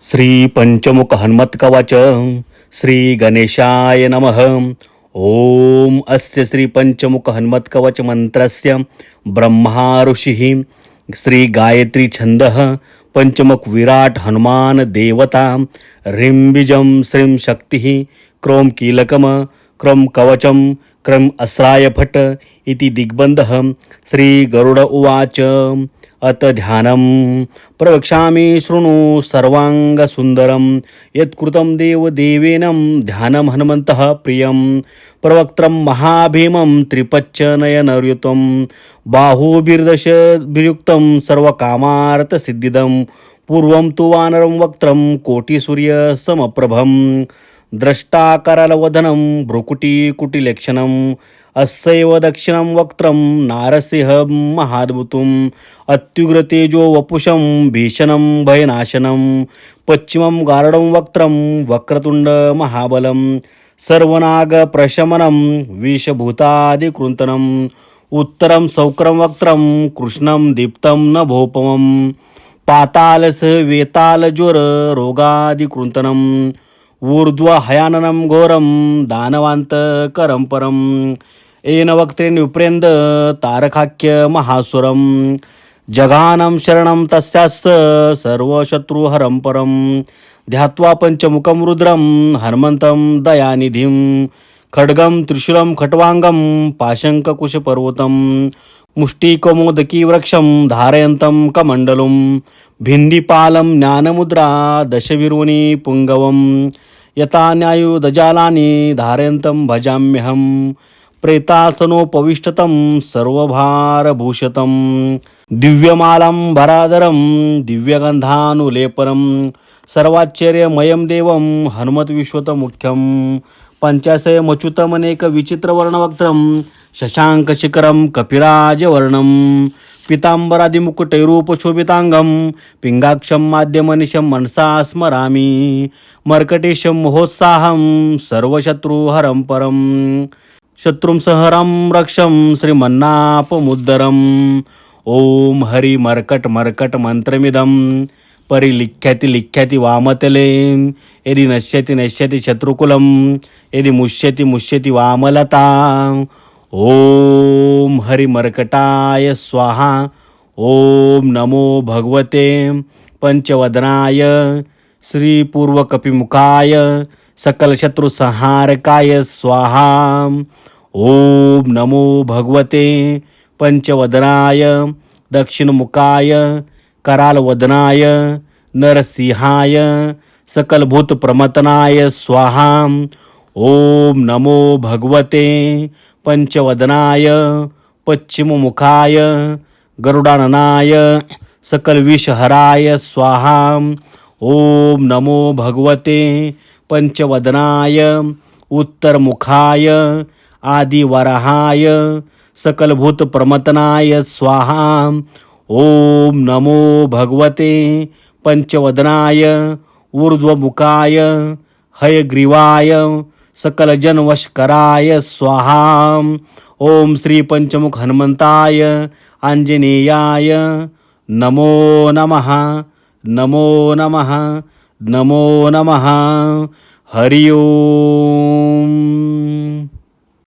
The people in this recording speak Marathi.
श्री पंचमुख हनुमत कवच श्री गणेशाय नमः। ओम अस्य श्री पंचमुख हनुमत कवच मंत्रस्य ब्रह्मा ऋषिः श्री गायत्री छंदः पंचमुख विराट हनुमान देवता ह्रीं बीजं श्रीं शक्तिः क्रों कीलकम क्रम कवचम क्रम अस्राय फट इति दिग्बंधः श्री गरुड उवाच अत ध्यानं प्रवक्ष्यामि शृणु सर्वांगसुन्दरं यत्कृतं देवदेवेन ध्यानं हनुमन्तः प्रियं प्रवक्त्रं महाभीमं त्रिपच्चनयनयुतं बाहुभिर्दशभिर्युक्तं सर्वकामार्थसिद्धिदं पूर्वं तु वानरं वक्त्रं कोटिसूर्यसमप्रभं द्रष्टाकरालवदनं भ्रुकुटिकुटिलक्षणम् अस्यैव दक्षिणं वक्त्रं नारसिंहं महाद्भुतम् अत्युग्रतेजो वपुषं भीषणं भयनाशनं पश्चिमं गारुडं वक्त्रं वक्रतुण्ड महाबलं सर्वनागप्रशमनं विषभूतादिकृन्तनम् उत्तरं सौक्रं वक्त्रं कृष्णं दीप्तं नभोपमं पातालस वेतालज्वर रोगादिकृन्तनम् ऊर्ध्वहयाननं घोरं दानवान्तकरं परं येन वक्त्रेण विप्रेन्द तारकाख्य महासुरं जघानं शरणं तस्यास्य सर्वशत्रुहरं परं ध्यात्वा पंचमुखं रुद्रं हनुमन्तं दयानिधिं खड्गं त्रिशूलं खट्वाङ्गं पाशङ्कुशपर्वतं मुष्टिकौमोदकी वृक्षं धारयन्तं कमण्डलुं भिन्दिपालं ज्ञानमुद्रा दशविरोनि पुङ्गवं यथा न्यायुधजालानि धारयन्तं भजाम्यहं प्रेतासनोपविष्टतं सर्वभारभूषितं दिव्यमालम्बराधरं दिव्यगन्धानुलेपनं सर्वाश्चर्यमयं देवं हनुमद्विश्वतमुख्यं पञ्चाशयमच्युतमनेकविचित्रवर्णवक्त्रं शशाङ्कशिखरं कपिराजवर्णं पीताम्बरादिमुकुटैरूपशोभिताङ्गं पिङ्गाक्षं माध्यमनिशं मनसा स्मरामि मर्कटेशं महोत्साहं सर्वशत्रुहरं परं शत्रुं सहरं रक्षं श्रीमन्नापमुद्दरम् ओम हरि मर्कट मर्कट मंत्रमिदं परिलिख्यति वामतले यदि नश्यति शत्रुकुलं यदि मुष्यति वामलता ओम हरि मर्कटाय स्वाहा। ओम नमो भगवते पंचवदनाय श्री पूर्वकपिमुखाय सकल शत्रु संहारकाय स्वाहा। ओम नमो भगवते पंचवदनाय दक्षिणमुखाय करालवदनाय नरसिंहाय सकलभूत प्रमतनाय स्वाहा। ओम नमो भगवते पंचवदनाय पश्चिममुखाय गरुडाननाय सकलविषहराय स्वाहा। ओम नमो भगवते पंचवदनाय उत्तरमुखाय आदिवराहाय सकलभूत प्रमतनाय स्वाहा। ओम नमो भगवते पंचवदनाय ऊर्ध्वमुखाय हयग्रीवाय सकलजनवशकराय स्वाहा। ओम श्री पंचमुख हनुमंताय आंजनेयाय नमो नमः नमो नमः नमो नमः। हरि ओम।